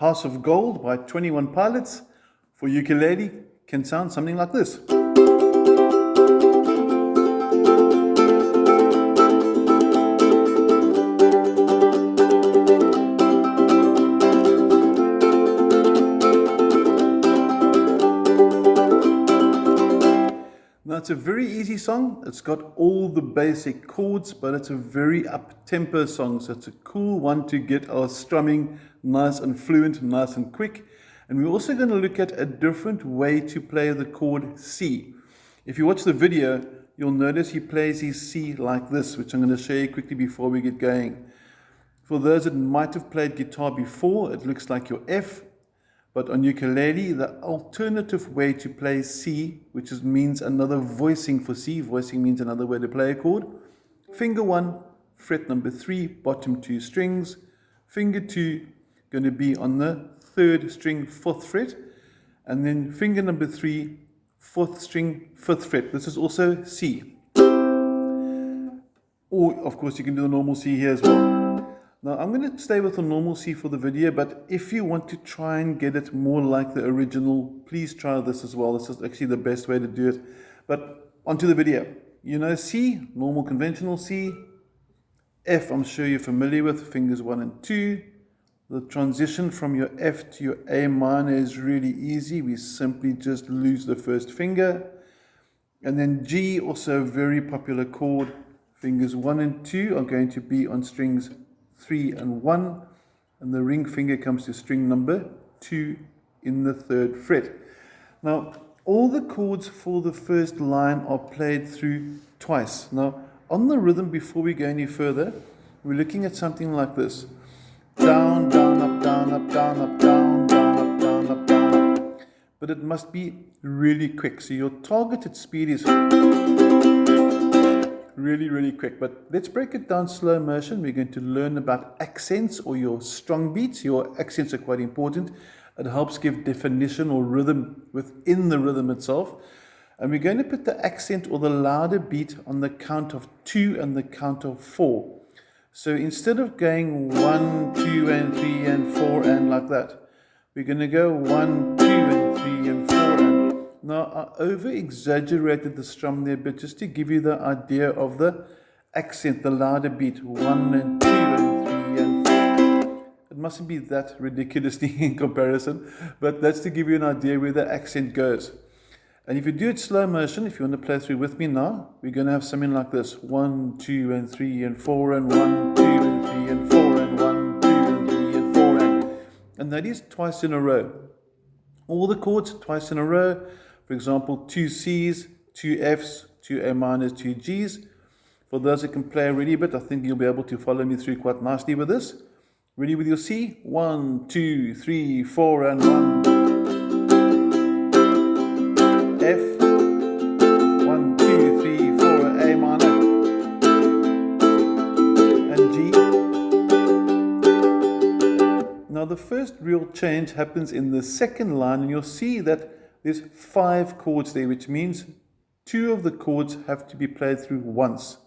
House of Gold by 21 Pilots for ukulele can sound something like this. Now it's a very easy song. It's got all the basic chords, but it's a very up-tempo song. So it's a cool one to get our strumming nice and fluent, nice and quick. And we're also going to look at a different way to play the chord C. If you watch the video, you'll notice he plays his C like this, which I'm going to show you quickly before we get going. For those that might have played guitar before, it looks like your F. But on ukulele, the alternative way to play C, which means another voicing for C, voicing means another way to play a chord. Finger 1, fret number 3, bottom 2 strings. Finger 2, going to be on the 3rd string, 4th fret. And then finger number 3, 4th string, 5th fret. This is also C. Or, of course, you can do the normal C here as well. Now, I'm going to stay with the normal C for the video, but if you want to try and get it more like the original, please try this as well. This is actually the best way to do it. But onto the video. You know C, normal conventional C. F, I'm sure you're familiar with, fingers 1 and 2. The transition from your F to your A minor is really easy. We simply just lose the first finger. And then G, also a very popular chord. Fingers 1 and 2 are going to be on strings 3 and 1, and the ring finger comes to string number 2 in the 3rd fret. Now, all the chords for the first line are played through twice. Now, on the rhythm, before we go any further, we're looking at something like this. Down, down, up, down, up, down, up, down, down, up, down, up, down, up. But it must be really quick. So your targeted speed is really quick. But let's break it down slow motion. We're going to learn about accents or your strong beats. Your accents are quite important. It helps give definition or rhythm within the rhythm itself. And we're going to put the accent or the louder beat on the count of 2 and the count of 4. So instead of going 1, 2 and 3 and 4 and like that, we're going to go 1, 2 and 3 and 4 and. Now, I over-exaggerated the strum there a bit just to give you the idea of the accent, the louder beat. 1 and 2 and 3 and 4. It mustn't be that ridiculously in comparison, but that's to give you an idea where the accent goes. And if you do it slow motion, if you want to play through with me now, we're going to have something like this. 1, 2 and 3 and 4 and 1, 2 and 3 and 4 and 1, 2 and 3 and 4 and that is twice in a row. All the chords twice in a row. For example, 2 C's, 2 F's, 2 A minors, 2 G's. For those that can play already a bit, I think you'll be able to follow me through quite nicely with this. Ready with your C? 1, 2, 3, 4 and 1. F. 1, 2, 3, 4, A minor. And G. Now the first real change happens in the second line, and you'll see that there's 5 chords there, which means 2 of the chords have to be played through once.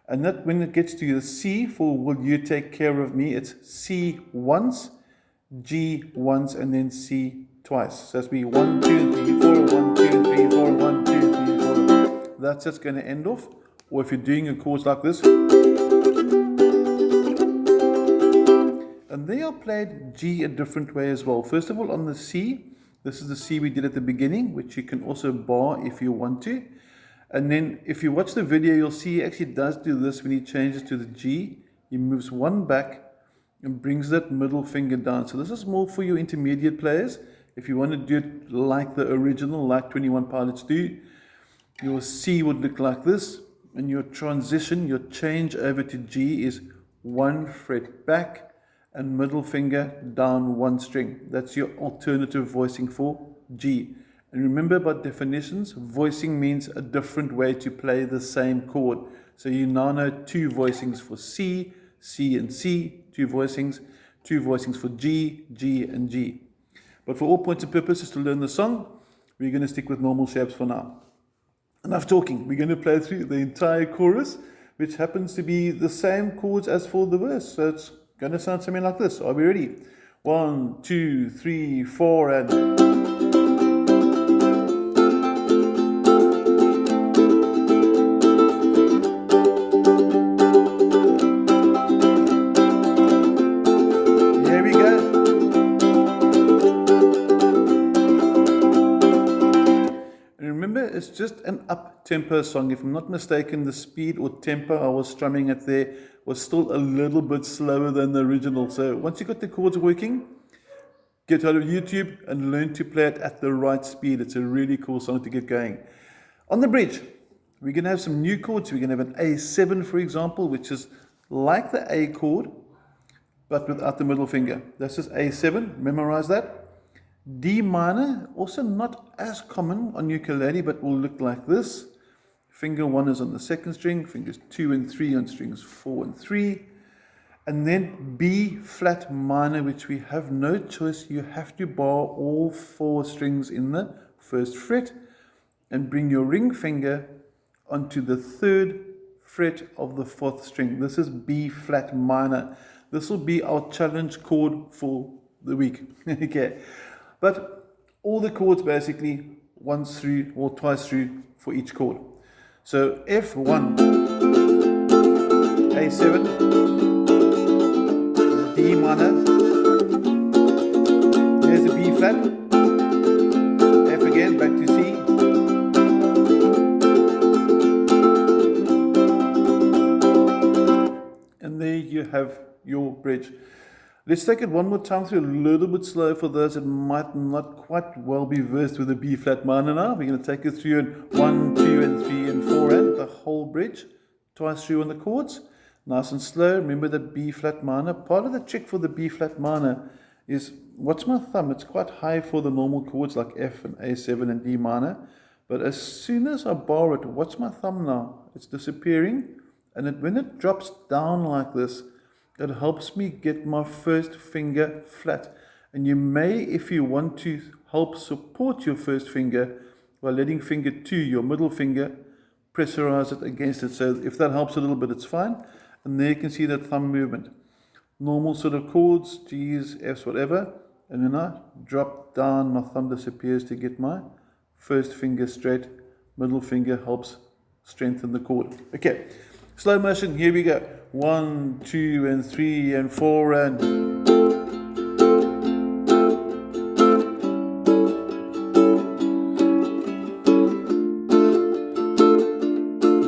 And that when it gets to the C for Will You Take Care of Me, it's C once, G once, and then C twice. So that's be 1, 2, 3, 4, 1, 2, 3, 4, 1, 2, 3, 4. That's just going to end off. Or if you're doing a chords like this. And they are played G a different way as well. First of all, on the C, this is the C we did at the beginning, which you can also bar if you want to. And then if you watch the video, you'll see he actually does do this when he changes to the G. He moves 1 back and brings that middle finger down. So this is more for your intermediate players. If you want to do it like the original, like 21 Pilots do, your C would look like this. And your transition, your change over to G is 1 fret back and middle finger down 1 string. That's your alternative voicing for G. And remember about definitions, voicing means a different way to play the same chord. So you now know 2 voicings for C, C and C, 2 voicings for G, G and G. But for all points and purposes to learn the song, we're going to stick with normal shapes for now. Enough talking, we're going to play through the entire chorus, which happens to be the same chords as for the verse. So it's going to sound something like this. Are we ready? 1, 2, 3, 4, and here we go. And remember, it's just an up-tempo song. If I'm not mistaken, the speed or tempo I was strumming at there was still a little bit slower than the original. So once you got the chords working, get out of YouTube and learn to play it at the right speed. It's a really cool song to get going. On the bridge, we're going to have some new chords. We're going to have an A7, for example, which is like the A chord, but without the middle finger. That's just A7. Memorize that. D minor, also not as common on ukulele, but will look like this. Finger 1 is on the second string, fingers 2 and 3 on strings 4 and 3. And then B flat minor, which we have no choice. You have to bar all 4 strings in the first fret and bring your ring finger onto the 3rd fret of the 4th string. This is B flat minor. This will be our challenge chord for the week. Okay. But all the chords basically once through or twice through for each chord. So F1, A7, D minor, there's a B flat, F again, back to C, and there you have your bridge. Let's take it one more time through, a little bit slow for those that might not quite well be versed with the B flat minor now. We're going to take it through in 1, 2, and 3, and 4, and the whole bridge, twice through on the chords. Nice and slow. Remember that B flat minor. Part of the trick for the B flat minor is, watch my thumb, it's quite high for the normal chords like F and A7 and D minor. But as soon as I bar it, watch my thumb now, it's disappearing. And when it drops down like this, it helps me get my first finger flat. And you may, if you want to help support your first finger, by letting finger 2, your middle finger, pressurize it against it. So if that helps a little bit, it's fine. And there you can see that thumb movement. Normal sort of chords, G's, F's, whatever. And when I drop down, my thumb disappears to get my first finger straight. Middle finger helps strengthen the chord. Okay, slow motion, here we go. 1, 2, and 3, and 4, and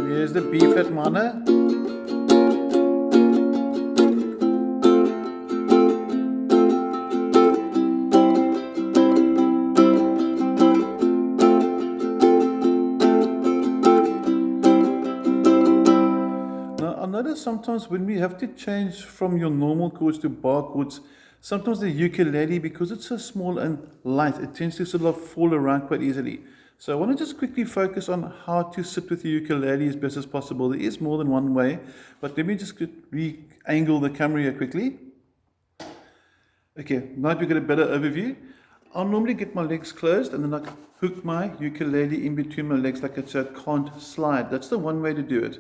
here's the B flat minor. Notice sometimes when we have to change from your normal chords to bar chords, sometimes the ukulele, because it's so small and light, it tends to sort of fall around quite easily. So I want to just quickly focus on how to sit with the ukulele as best as possible. There is more than one way, but let me just re-angle the camera here quickly. Okay, now we get a better overview. I'll normally get my legs closed and then I hook my ukulele in between my legs like it so it can't slide. That's the one way to do it.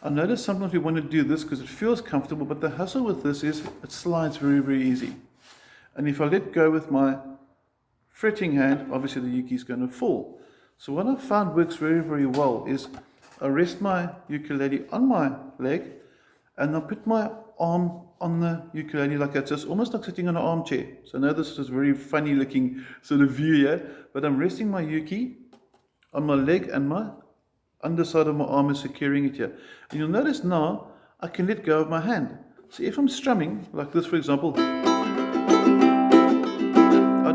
I notice sometimes we want to do this because it feels comfortable, but the hassle with this is it slides very, very easy. And if I let go with my fretting hand, obviously the uke is going to fall. So what I've found works very, very well is I rest my ukulele on my leg and I put my arm on the ukulele like that. So it's almost like sitting on an armchair. So I know this is a very funny looking sort of view here, but I'm resting my uke on my leg and my underside of my arm is securing it here. And you'll notice now I can let go of my hand. So if I'm strumming like this, for example, I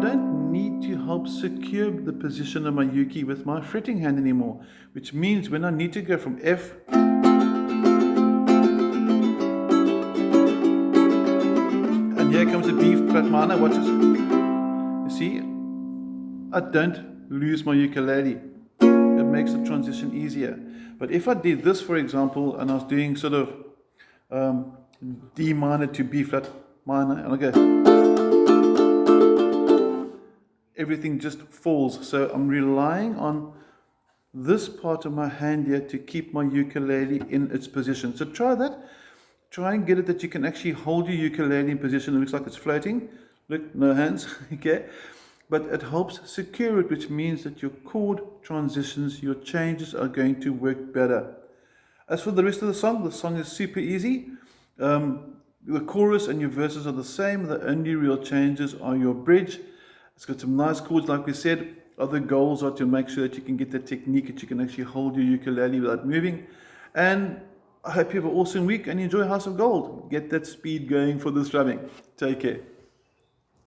don't need to help secure the position of my uke with my fretting hand anymore, which means when I need to go from F and here comes the B flat minor, watch this. You see, I don't lose my ukulele. It makes the transition easier. But if I did this, for example, and I was doing sort of D minor to B flat minor, and I go, everything just falls. So I'm relying on this part of my hand here to keep my ukulele in its position. So try that. Try and get it that you can actually hold your ukulele in position. It looks like it's floating. Look, no hands, okay? But it helps secure it, which means that your chord transitions, your changes are going to work better. As for the rest of the song is super easy. The chorus and your verses are the same. The only real changes are your bridge. It's got some nice chords, like we said. Other goals are to make sure that you can get the technique that you can actually hold your ukulele without moving. And I hope you have an awesome week and enjoy House of Gold. Get that speed going for the strumming. Take care.